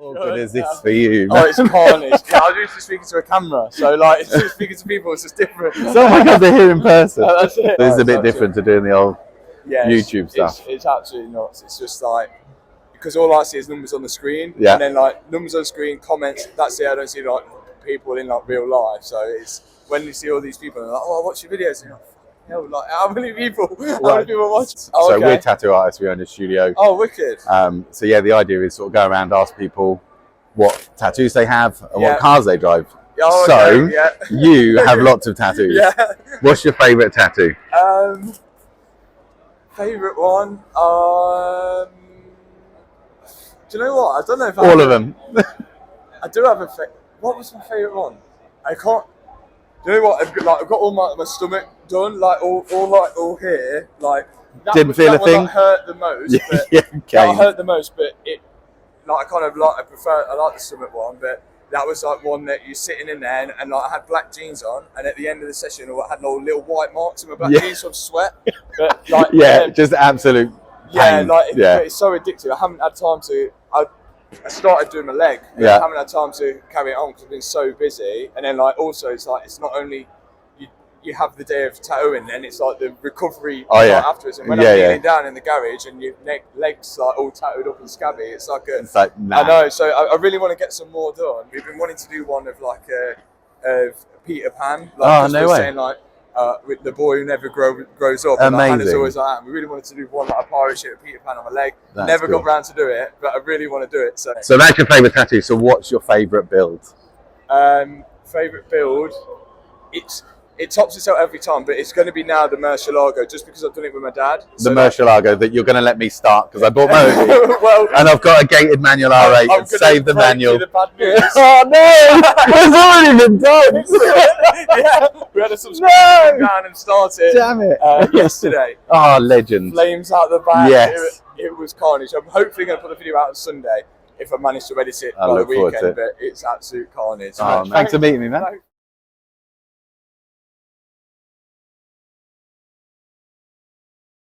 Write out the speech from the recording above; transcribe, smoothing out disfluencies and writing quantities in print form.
awkward is this for you? Oh, it's carnage. Yeah, I was usually speaking to a camera, so like speaking to people is just different. So I got to hear in person. That's it. This is a bit different to doing the old YouTube stuff. It's absolutely nuts. It's just like, because all I see is numbers on the screen, Yeah. and then like numbers on the screen, comments. That's it. I don't see like people in like real life. So it's when you see all these people, and they're like, oh, I watch your videos. And you're like, hell, like how many people watch? Oh, So okay. we're tattoo artists. We own a studio. Oh, wicked. So yeah, the idea is sort of go around, ask people what tattoos they have and Yeah. what cars they drive. Oh, So okay, yeah. you have lots of tattoos. Yeah. What's your favourite tattoo? Favorite one. Do you know what? I don't know if All of them. I do have a what was my favourite one? I can't. Do you know what? I've got all my stomach done, like all here, like. Didn't feel a thing. That hurt the most. But Yeah, okay. That hurt the most, but it, like, I kind of like. I like the stomach one, but that was like one that you're sitting in there, and like I had black jeans on, and at the end of the session, I had little white marks in my black jeans from sweat. But like, yeah, just absolute. Yeah, pain. like yeah. it's so addictive. I haven't had time to. I started doing my leg. But Yeah. I haven't had time to carry it on because I've been so busy. And then like also it's like it's not only you have the day of tattooing, then it's like the recovery afterwards. And when I'm kneeling down in the garage and your legs like all tattooed up and scabby, it's like nah. I know. So I really want to get some more done. We've been wanting to do one of like a Peter Pan. Like, no way. Saying, like, with the boy who never grows up. Amazing. And it's always like that. And we really wanted to do one like a pirate ship with Peter Pan on my leg. That's never cool. got round to do it, but I really want to do it. So that's your favourite tattoo. So what's your favourite build? Favourite build? It tops itself every time, but it's going to be now the Murcielago, just because I've done it with my dad. The Murcielago that you're going to let me start because I bought my own. Well, and I've got a gated manual R8 and save the manual. The bad news. Oh no! It's already been done! Yeah, we had a subscriber down and started. Damn it! Yesterday. Oh, legend! Flames out the back. Yes. It was carnage. I'm hopefully going to put the video out on Sunday if I manage to edit it by the weekend, but it's absolute carnage. Oh, thanks for meeting me, man.